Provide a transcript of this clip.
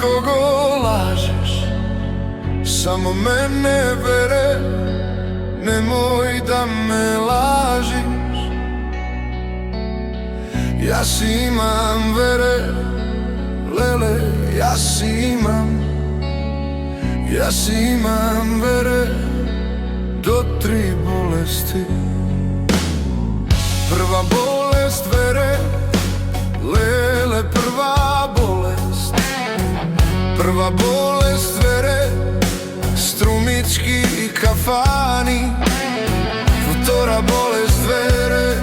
kogo lažeš, samo mene vere, nemoj da me lažiš. Ja si imam vere, lele, ja si imam vere do 3 bolesti. Prva bolest vere, lele, prva bolest. Prva bolest vere, strumički i kafani. Vtora bolest vere,